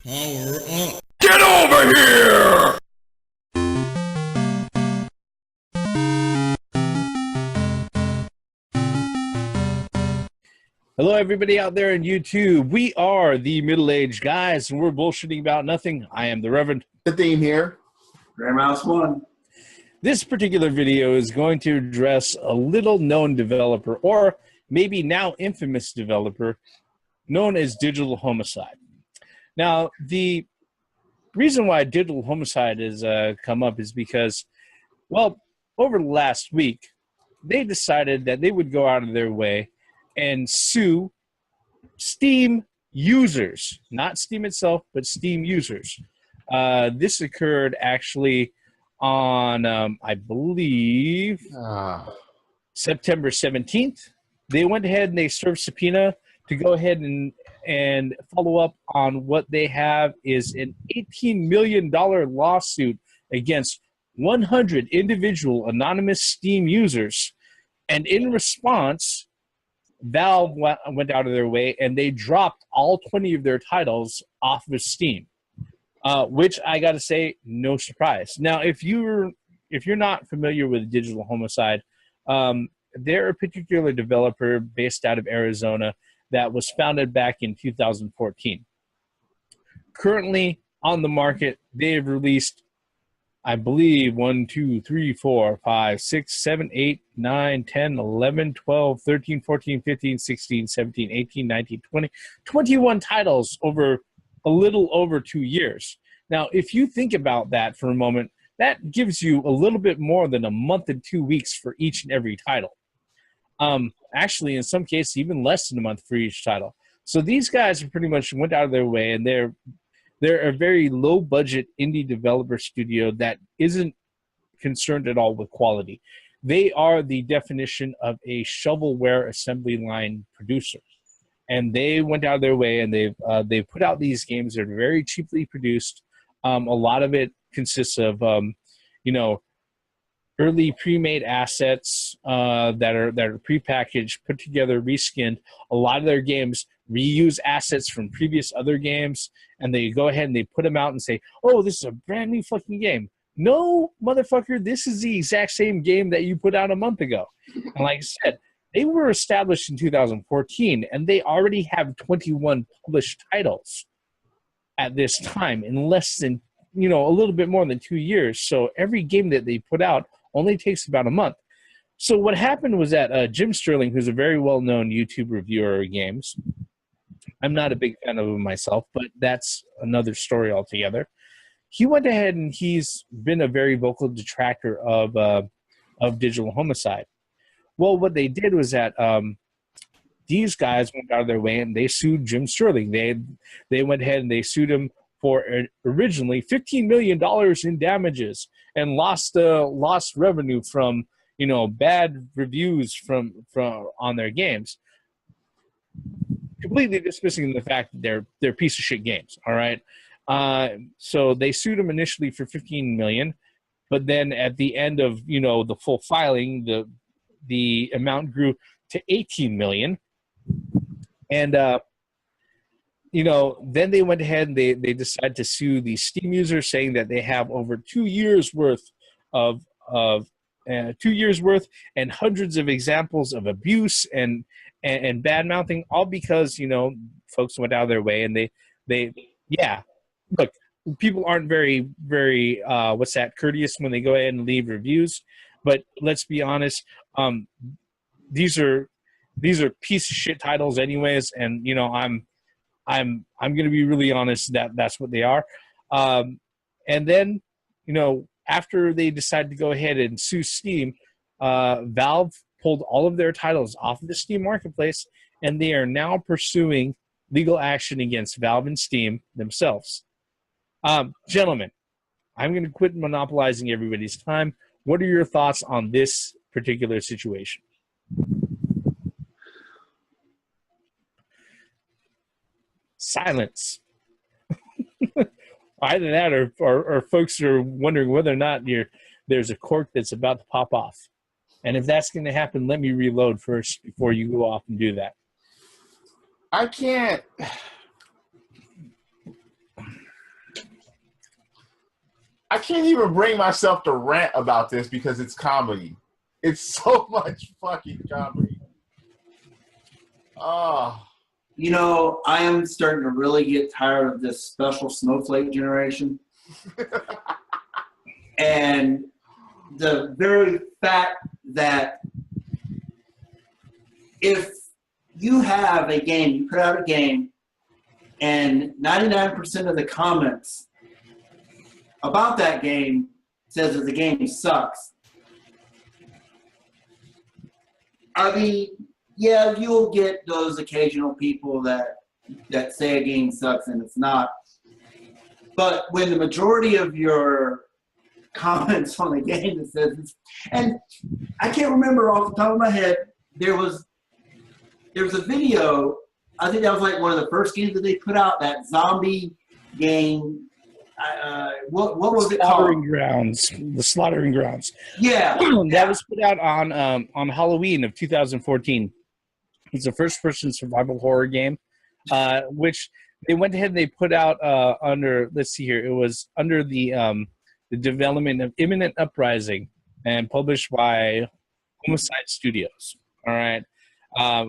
Power up. Get over here! Hello, everybody out there on YouTube. We are the middle-aged guys, and we're bullshitting about nothing. I am the Reverend. The theme here. Grandma's one. This particular video is going to address a little-known developer, or maybe now infamous developer, known as Digital Homicide. Now, the reason why Digital Homicide has come up is because, well, over the last week, they decided that they would go out of their way and sue Steam users, not Steam itself, but Steam users. This occurred actually on, I believe, September 17th. They went ahead and they served subpoena to go ahead and follow up on what they have is an $18 million lawsuit against 100 individual anonymous Steam users. And in response, Valve went out of their way and they dropped all 20 of their titles off of Steam, which I got to say, no surprise. Now, if you're not familiar with Digital Homicide, they're a particular developer based out of Arizona that was founded back in 2014. Currently on the market, they have released, I believe, 1, 2, 3, 4, 5, 6, 7, 8, 9, 10, 11, 12, 13, 14, 15, 16, 17, 18, 19, 20, 21 titles over a little over 2 years. Now, if you think about that for a moment, that gives you a little bit more than a month and 2 weeks for each and every title. Actually, in some cases, even less than a month for each title. So these guys pretty much went out of their way, and they're a very low-budget indie developer studio that isn't concerned at all with quality. They are the definition of a shovelware assembly line producer. And they went out of their way, and they've put out these games that are very cheaply produced. A lot of it consists of, early pre-made assets that are prepackaged, put together, reskinned. A lot of their games reuse assets from previous other games, and they go ahead and they put them out and say, oh, this is a brand new fucking game. No, motherfucker, this is the exact same game that you put out a month ago. And like I said, they were established in 2014, and they already have 21 published titles at this time in less than, a little bit more than 2 years. So every game that they put out only takes about a month. So what happened was that Jim Sterling, who's a very well-known YouTube reviewer of games, I'm not a big fan of him myself, but that's another story altogether. He went ahead and he's been a very vocal detractor of Digital Homicide. Well, what they did was that these guys went out of their way and they sued Jim Sterling. They went ahead and they sued him for originally $15 million in damages and lost revenue from bad reviews from on their games, completely dismissing the fact that they're piece of shit games. All right, so they sued him initially for $15 million, but then at the end of the full filing, the amount grew to $18 million, and then they went ahead and they decided to sue the Steam users, saying that they have over 2 years worth of 2 years worth and hundreds of examples of abuse and bad mouthing, all because folks went out of their way and they look, people aren't very courteous when they go ahead and leave reviews, but let's be honest, these are piece of shit titles anyways, and I'm going to be really honest that's what they are. And then, after they decided to go ahead and sue Steam, Valve pulled all of their titles off of the Steam marketplace, and they are now pursuing legal action against Valve and Steam themselves. Gentlemen, I'm going to quit monopolizing everybody's time. What are your thoughts on this particular situation? Silence. Either that or folks are wondering whether or not there's a cork that's about to pop off. And if that's going to happen, let me reload first before you go off and do that. I can't. I can't even bring myself to rant about this because it's comedy. It's so much fucking comedy. Oh. You know, I am starting to really get tired of this special snowflake generation. And the very fact that if you have a game, you put out a game, and 99% of the comments about that game says that the game sucks. I mean, yeah, you'll get those occasional people that say a game sucks and it's not. But when the majority of your comments on the game that says it's, and I can't remember off the top of my head, there was a video, I think that was like one of the first games that they put out, that zombie game. What was it called? The Slaughtering Grounds. Yeah. That was put out on Halloween of 2014. It's a first-person survival horror game, which they went ahead and they put out under, let's see here, it was under the development of Imminent Uprising and published by Homicide Studios. All right.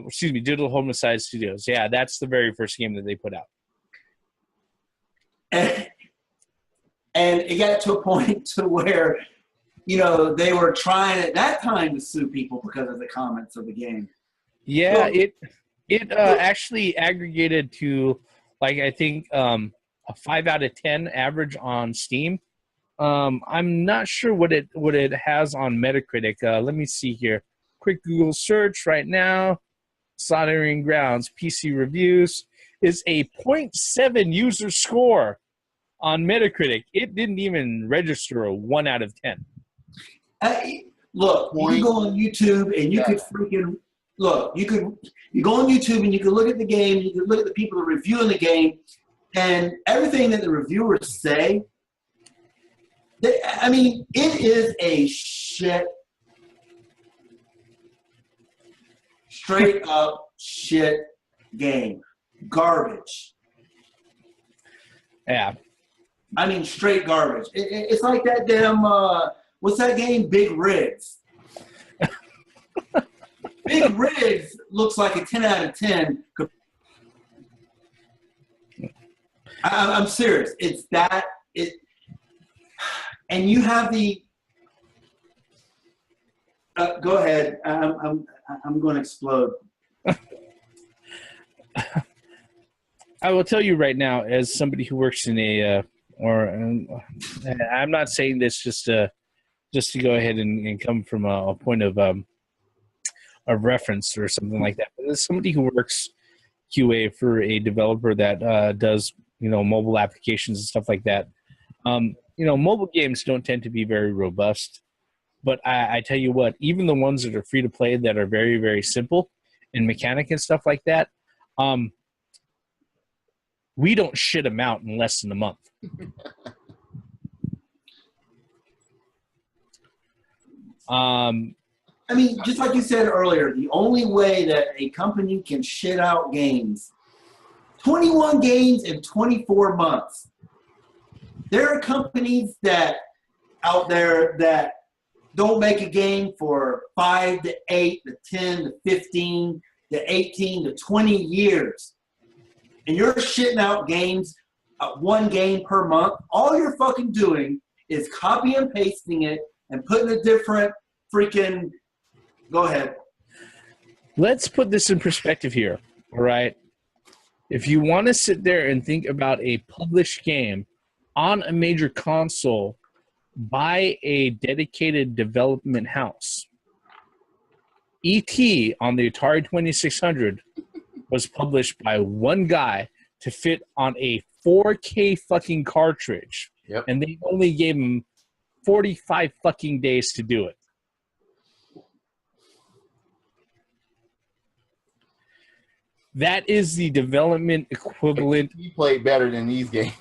Excuse me, Digital Homicide Studios. Yeah, that's the very first game that they put out. And it got to a point to where, you know, they were trying at that time to sue people because of the comments of the game. Yeah, it actually aggregated to, like, I think a 5 out of 10 average on Steam. I'm not sure what it has on Metacritic. Let me see here. Quick Google search right now. Slaughtering Grounds PC reviews is a 0.7 user score on Metacritic. It didn't even register a 1 out of 10. Look, you can go on YouTube and you could freaking look. You go on YouTube and you can look at the game. You can look at the people that are reviewing the game, and everything that the reviewers say. I mean, it is a straight up shit game. Garbage. Yeah. I mean, straight garbage. It's like that damn, what's that game? Big Rigs. Big Rigs looks like a 10 out of 10. I'm serious. It's that. And you have the. Go ahead. I'm going to explode. I will tell you right now, as somebody who works in I'm not saying this just to go ahead and come from a point of reference or something like that. But as somebody who works QA for a developer that does, you know, mobile applications and stuff like that, you know, mobile games don't tend to be very robust. But I tell you what, even the ones that are free to play that are very, very simple in mechanic and stuff like that, we don't shit them out in less than a month. I mean, just like you said earlier, the only way that a company can shit out games, 21 games in 24 months. There are companies that out there that don't make a game for 5 to 8 to 10 to 15 to 18 to 20 years. And you're shitting out games, 1 game per month. All you're fucking doing is copy and pasting it and putting a different freaking. Go ahead. Let's put this in perspective here, all right? If you want to sit there and think about a published game on a major console by a dedicated development house, E.T. on the Atari 2600 was published by one guy to fit on a 4K fucking cartridge. Yep. And they only gave him 45 fucking days to do it. That is the development equivalent. He played better than these games.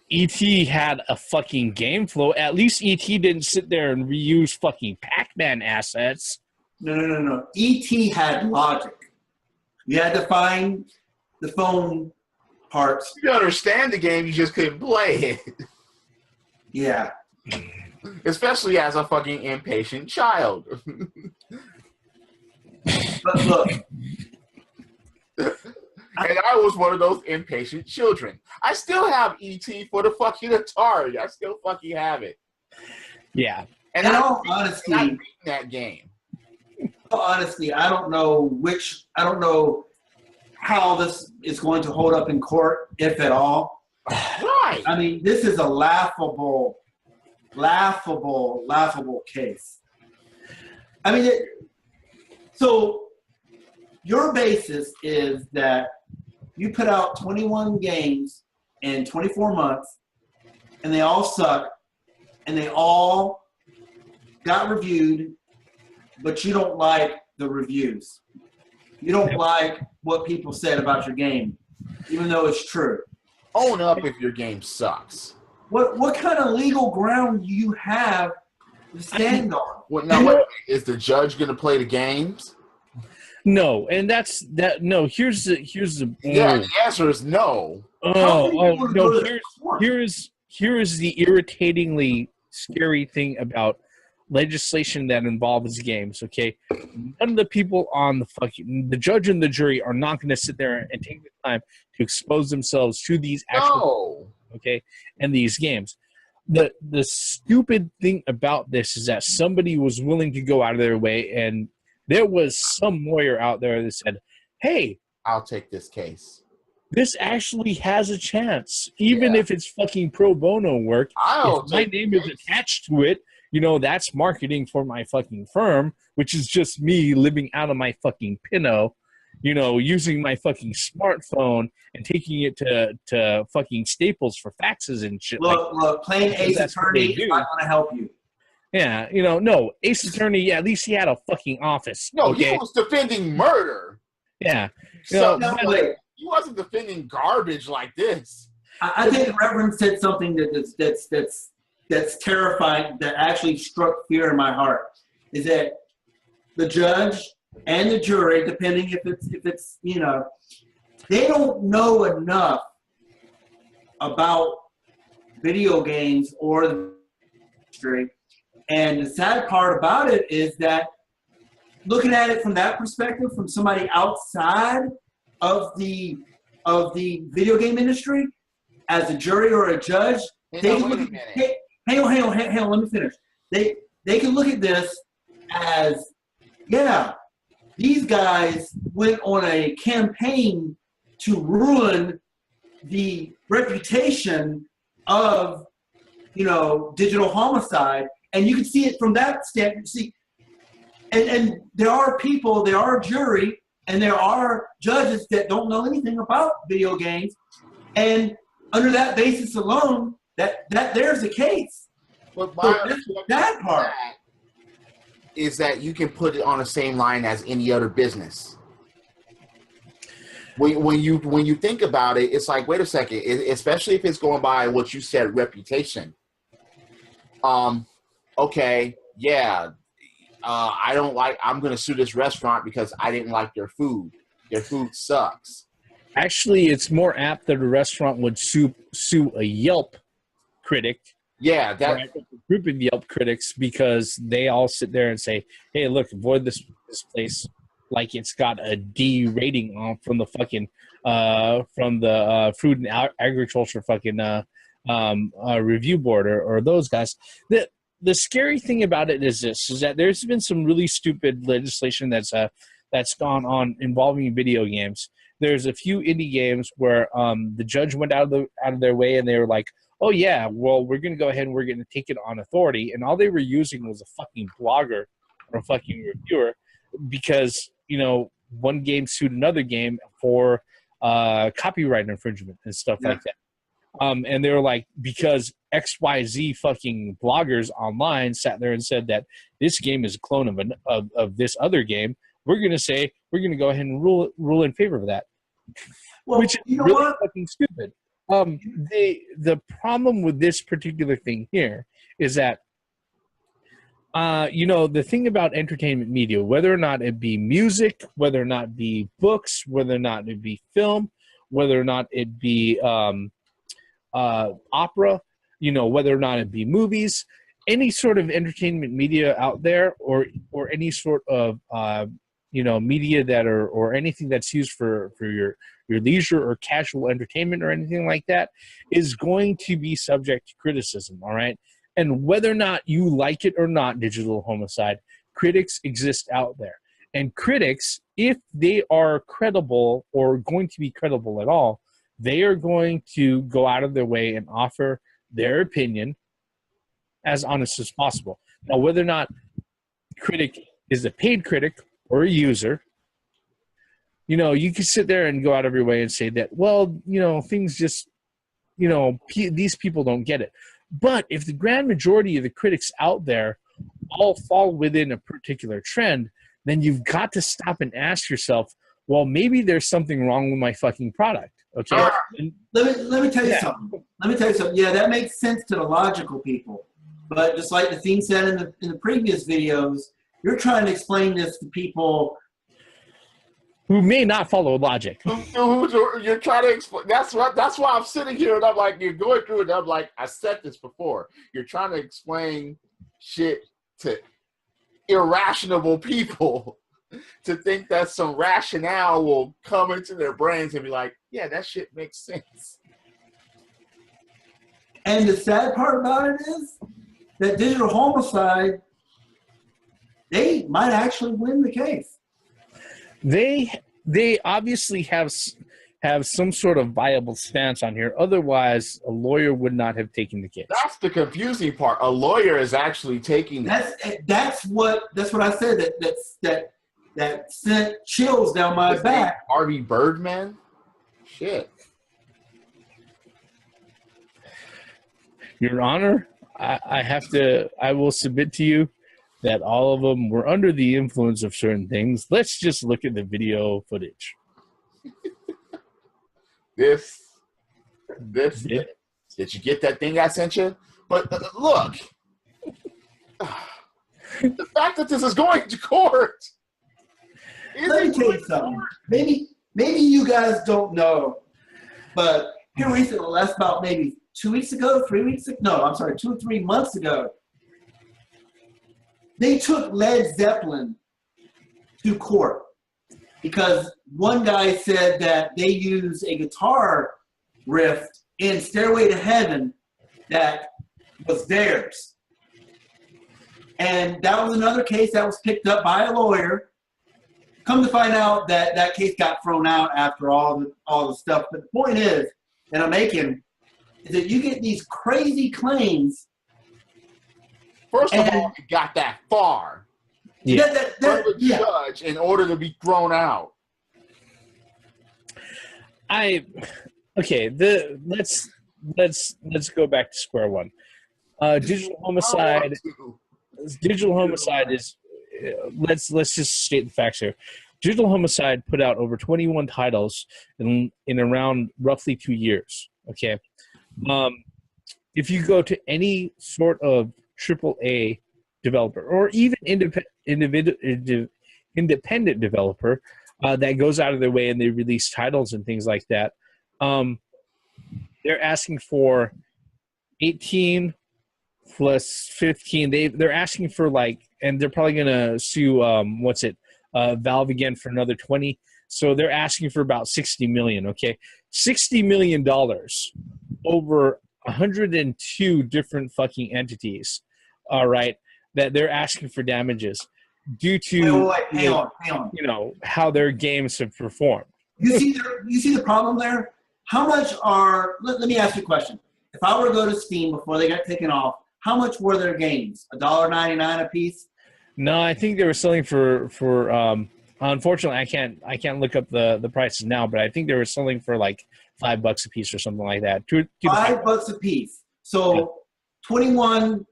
E.T. had a fucking game flow. At least E.T. didn't sit there and reuse fucking Pac-Man assets. No. E.T. had logic. You had to find the phone parts. You understand the game, you just couldn't play it. Yeah. Especially as a fucking impatient child. But look. And I was one of those impatient children. I still have E.T. for the fucking Atari. I still fucking have it. Yeah. And in I all honesty, beat that game. Honestly, I don't know how this is going to hold up in court, if at all. Right. I mean, this is a laughable case. I mean, so your basis is that you put out 21 games in 24 months, and they all suck, and they all got reviewed, but you don't like the reviews. You don't like what people said about your game, even though it's true. Own up if your game sucks. What kind of legal ground do you have to stand on? Well, now, wait, is the judge going to play the games? No, and that's that. No, here's the. Yeah, the answer is no. No. Here is the irritatingly scary thing about legislation that involves games. Okay, none of the people on the judge and the jury are not going to sit there and take the time to expose themselves to these actual and these games. The stupid thing about this is that somebody was willing to go out of their way, and there was some lawyer out there that said, "Hey, I'll take this case. This actually has a chance, even if it's fucking pro bono work. If my name is attached to it, that's marketing for my fucking firm, which is just me living out of my fucking Pinot, using my fucking smartphone and taking it to fucking Staples for faxes and shit. Look, plain Ace Attorney is not going to help you. Yeah, no, Ace Attorney, at least he had a fucking office. No, he was defending murder. Yeah. He wasn't defending garbage like this. I think the Reverend said something that's terrifying, that actually struck fear in my heart, is that the judge and the jury, depending if it's they don't know enough about video games or the industry. And the sad part about it is that looking at it from that perspective, from somebody outside of the video game industry, as a jury or a judge, hang on, let me finish. They can look at this as, these guys went on a campaign to ruin the reputation of, Digital Homicide, and you can see it from that standpoint. See, and there are people, there are jury, and there are judges that don't know anything about video games, and under that basis alone, that there's a case. But that part is that you can put it on the same line as any other business. When you think about it, it's like, wait a second, especially if it's going by what you said, reputation. I'm going to sue this restaurant because I didn't like their food. Their food sucks. Actually, it's more apt that a restaurant would sue a Yelp critic. Yeah, a group of Yelp critics, because they all sit there and say, "Hey, look, avoid this place like it's got a D rating on from the fucking from the Food and Agriculture fucking review board or those guys." The scary thing about it is this: is that there's been some really stupid legislation that's gone on involving video games. There's a few indie games where the judge went out of their way, and they were like, "Oh yeah, well, we're going to go ahead and we're going to take it on authority," and all they were using was a fucking blogger or a fucking reviewer, because one game sued another game for copyright infringement and stuff like that. And they were like, because XYZ fucking bloggers online sat there and said that this game is a clone of this other game, we're going to go ahead and rule in favor of that. Well, which is really fucking stupid. The problem with this particular thing here is that, the thing about entertainment media, whether or not it be music, whether or not it be books, whether or not it be film, whether or not it be opera, you know, whether or not it be movies, any sort of entertainment media out there, or any sort of you know, media that or anything that's used for your leisure or casual entertainment or anything like that, is going to be subject to criticism. All right. And whether or not you like it or not, Digital Homicide, critics exist out there. And critics, if they are credible or going to be credible at all, they are going to go out of their way and offer their opinion as honest as possible. Now, whether or not critic is a paid critic or a user, you know, you can sit there and go out of your way and say that, well, you know, things just, you know, these people don't get it. But if the grand majority of the critics out there all fall within a particular trend, then you've got to stop and ask yourself, well, maybe there's something wrong with my fucking product. Okay. Let me tell you something. Let me tell you something. Yeah, that makes sense to the logical people. But just like the thing said in the previous videos, you're trying to explain this to people who may not follow logic. You're trying to explain. That's why I'm sitting here and I'm like, you're going through it. And I'm like, I said this before. You're trying to explain shit to irrational people to think that some rationale will come into their brains and be like, yeah, that shit makes sense. And the sad part about it is that Digital Homicide, they might actually win the case. They obviously have some sort of viable stance on here. Otherwise, a lawyer would not have taken the case. That's the confusing part. A lawyer is actually taking. That's what I said. That sent chills down my back. Harvey Birdman. Shit. Your Honor, I will submit to you that all of them were under the influence of certain things. Let's just look at the video footage. This. Did you get that thing I sent you? But look, the fact that this is going to court. Let me tell you something. Maybe you guys don't know, but here recently, that's about maybe 2 weeks ago, 3 weeks ago. No, I'm sorry, 2 or 3 months ago. They took Led Zeppelin to court because one guy said that they use a guitar riff in Stairway to Heaven that was theirs. And that was another case that was picked up by a lawyer. Come to find out that that case got thrown out after all the stuff. But the point is that I'm making is that you get these crazy claims. First of all, it got that far. Yeah. From the judge in order to be thrown out. Okay. Let's go back to square one. Digital Homicide. Digital Homicide is. Let's just state the facts here. Digital Homicide put out over 21 titles in around roughly 2 years. Okay. If you go to any sort of AAA developer or even independent developer that goes out of their way and they release titles and things like that, they're asking for 18 plus 15. They're asking for and they're probably gonna sue Valve again for another 20. So they're asking for about $60 million. Okay, $60 million over 102 different fucking entities. All right, that they're asking for damages due to hang on. You know how their games have performed. You see the problem there? How much are? Let me ask you a question. If I were to go to Steam before they got taken off, how much were their games? $1.99 a piece? No, I think they were selling for unfortunately I can't look up the prices now, but I think they were selling for like $5 a piece or something like that. $5 a piece. So 21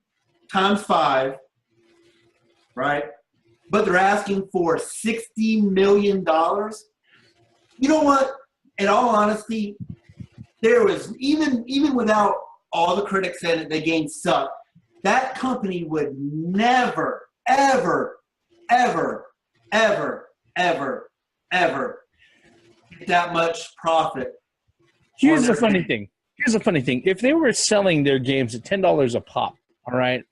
times 5, right? But they're asking for $60 million. You know what? In all honesty, there was even without all the critics said that the game sucked, that company would never, ever, ever, ever, ever, ever get that much profit. Here's the funny thing. here's a funny thing. If they were selling their games at $10 a pop, all right,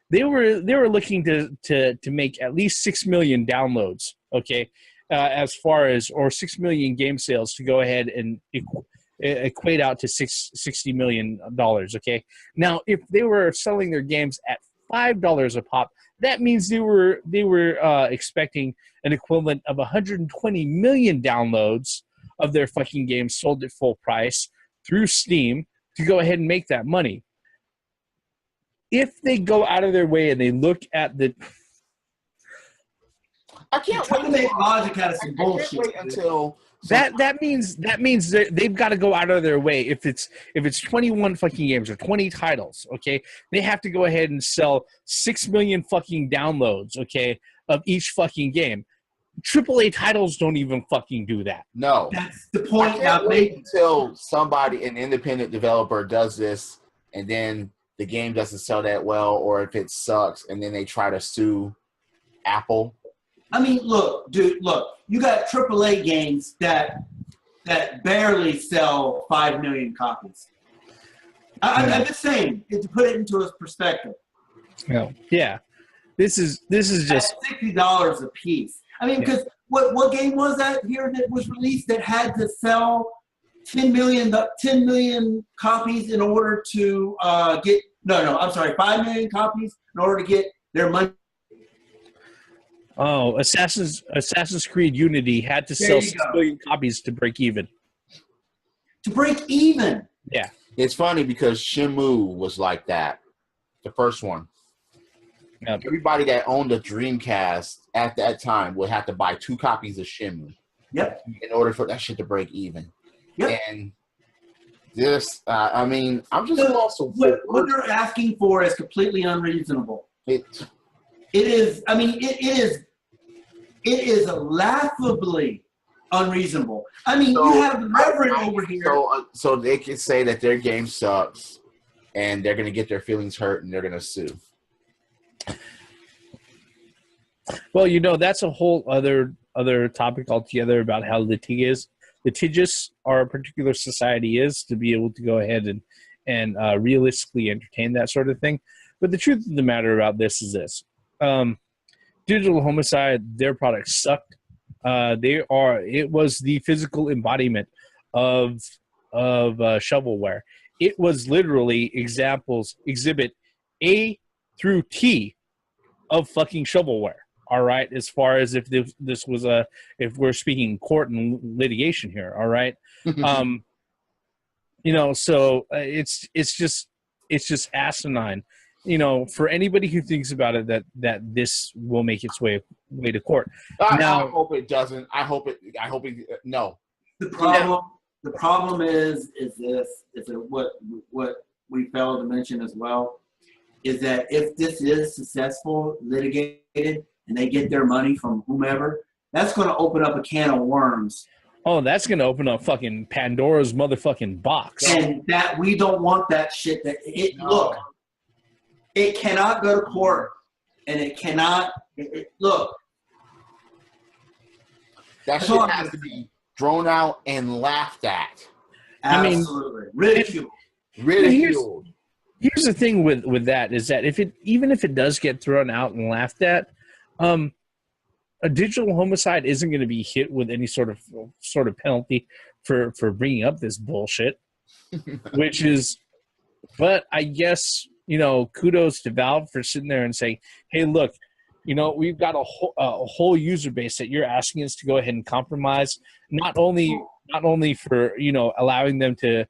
they were looking to make at least 6 million downloads, okay, as far as, or 6 million game sales to go ahead and equate out to $60 million, okay? Now, if they were selling their games at $5 a pop, that means they were expecting an equivalent of 120 million downloads of their fucking games sold at full price through Steam to go ahead and make that money. If they go out of their way and they look at the... I can't wait. Make logic out of some bullshit. Wait until that means they've got to go out of their way. If it's 21 fucking games or 20 titles, okay, they have to go ahead and sell 6 million fucking downloads, okay, of each fucking game. AAA titles don't even fucking do that. No, that's the point. I can't wait until somebody, an independent developer, does this, and then the game doesn't sell that well, or if it sucks, and then they try to sue Apple. I mean, look, dude, you got AAA games that barely sell 5 million copies. I'm just saying, to put it into a perspective. Yeah. This is just $60 a piece. I mean, because what game was that here that was released that had to sell 10 million copies in order to get 5 million copies in order to get their money? Oh, Assassin's Creed Unity had to sell 6 million copies to break even. To break even? Yeah. It's funny because Shenmue was like that, the first one. Yep. Everybody that owned a Dreamcast at that time would have to buy 2 copies of Shenmue. Yep. In order for that shit to break even. Yep. And this, I mean, I'm just also... What they're asking for is completely unreasonable. It is laughably unreasonable. I mean, you have the Reverend over here. So they can say that their game sucks, and they're going to get their feelings hurt, and they're going to sue. Well, that's a whole other topic altogether about how litigious our particular society is to be able to go ahead and realistically entertain that sort of thing. But the truth of the matter about this is this. Digital Homicide, their product sucked. It was the physical embodiment of shovelware. It was literally exhibit A through T of fucking shovelware. All right, as far as if this was if we're speaking court and litigation here. All right, so it's just asinine. For anybody who thinks about it, that this will make its way to court. I hope it doesn't. I hope it. No. The problem is what we failed to mention as well is that if this is successful, litigated, and they get their money from whomever, that's going to open up a can of worms. Oh, that's going to open up fucking Pandora's motherfucking box. And that we don't want that shit. Look. It cannot go to court, and it cannot look. That shit has to be thrown out and laughed at. Absolutely, ridiculed. Here's the thing with that is that even if it does get thrown out and laughed at, a Digital Homicide isn't going to be hit with any sort of penalty for bringing up this bullshit, which is, but I guess. Kudos to Valve for sitting there and saying, hey, look, we've got a whole user base that you're asking us to go ahead and compromise, not only for, allowing them to,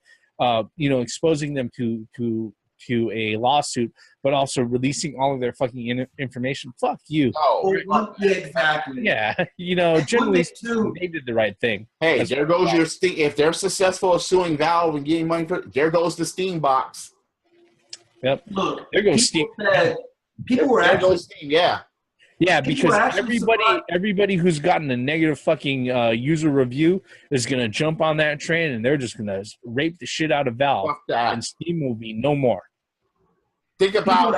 exposing them to a lawsuit, but also releasing all of their fucking information. Fuck you. Oh, exactly. Yeah. Generally they did the right thing. Hey, there goes your Steam. If they're successful at suing Valve and getting money for it, there goes the Steam box. Yep. Look, there goes Steam. People were actually Steam, yeah. Yeah, because everybody who's gotten a negative fucking user review is going to jump on that train, and they're just going to rape the shit out of Valve, and Steam will be no more. Think about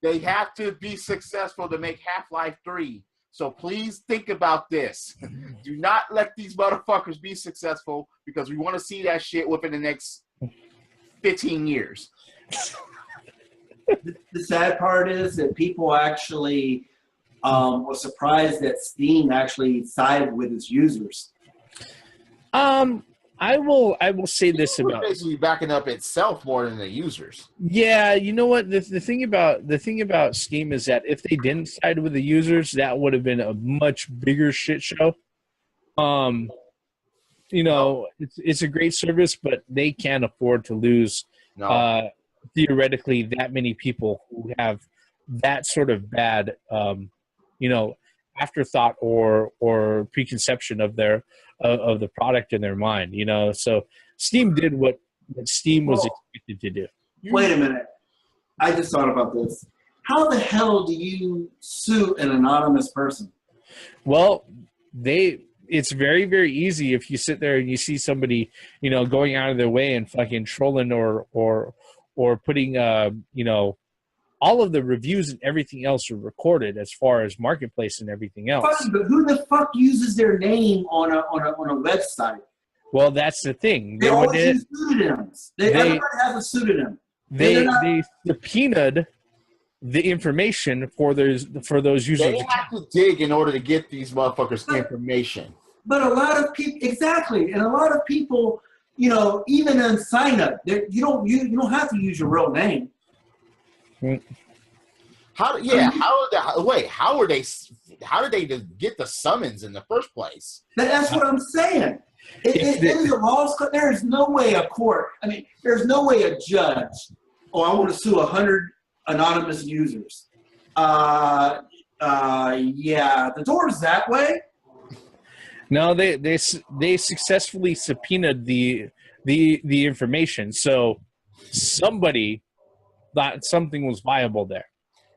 they have to be successful to make Half-Life 3. So please think about this. Do not let these motherfuckers be successful because we want to see that shit within the next 15 years. The sad part is that people actually were surprised that Steam actually sided with its users. I will say this about basically backing up itself more than the users. Yeah, you know what? The thing about Steam is that if they didn't side with the users, that would have been a much bigger shit show. You know, it's a great service, but they can't afford to lose theoretically that many people who have that sort of bad you know, afterthought or preconception of their of the product in their mind, you know. So Steam did what Steam was expected to do. Wait a minute. I just thought about this. How the hell do you sue an anonymous person? Well, it's very, very easy if you sit there and you see somebody, you know, going out of their way and fucking trolling or putting you know, all of the reviews and everything else are recorded as far as marketplace and everything else. Fine, but who the fuck uses their name on a website? Well, that's the thing. They always use pseudonyms. Everybody has a pseudonym. They subpoenaed the information for those users. They have to dig in order to get these motherfuckers information. But a lot of people, exactly, and a lot of people, you know, even on sign up, you don't have to use your real name. How did they get the summons in the first place? That's what I'm saying. It is a law. There is no way a court. I mean, there's no way a judge. Oh, I want to sue 100 anonymous users. Yeah, the door is that way. No, they successfully subpoenaed the information, so somebody thought something was viable there.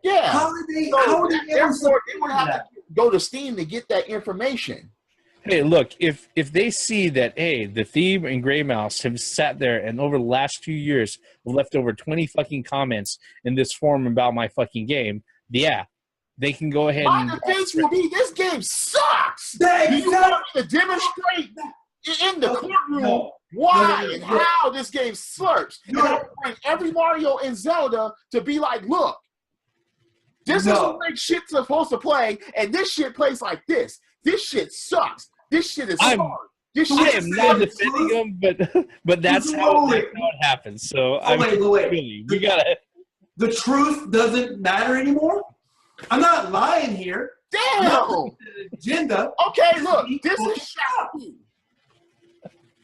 Yeah. How would they would have to go to Steam to get that information. Hey, look, if they see that, hey, the Thieves and Grey Mouse have sat there and over the last few years left over 20 fucking comments in this forum about my fucking game, yeah, they can go ahead and... My defense will be, this game sucks! Exactly. You want me to demonstrate in the courtroom why and how this game slurps? And I bring every Mario and Zelda to be like, look, this is the way shit's supposed to play, and this shit plays like this. This shit sucks. This shit is hard. I am not defending them, but that's how it happens. So wait. Really, we gotta. The truth doesn't matter anymore. I'm not lying here. Damn. Agenda. Okay, look, this is shocking.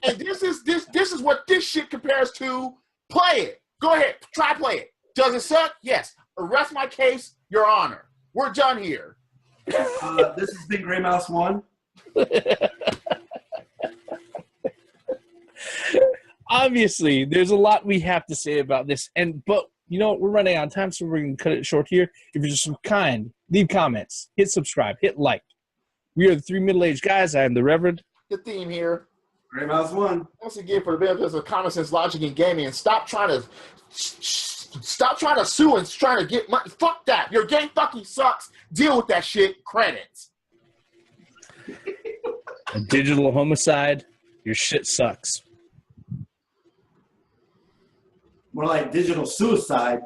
And this is what this shit compares to. Play it. Go ahead. Try play it. Does it suck? Yes. Arrest my case, Your Honor. We're done here. This has been Grey Mouse 1. Obviously, there's a lot we have to say about this, but you know what? We're running out of time, so we're going to cut it short here. If you're just kind, leave comments, hit subscribe, hit like. We are the three middle-aged guys. I am the Reverend. The theme here. Grey Mouse 1. Once again, for the benefits of common sense, logic, and gaming, and stop trying to sue and trying to get money. Fuck that. Your game fucking sucks. Deal with that shit. Credits. A digital homicide. Your shit sucks. More like digital suicide.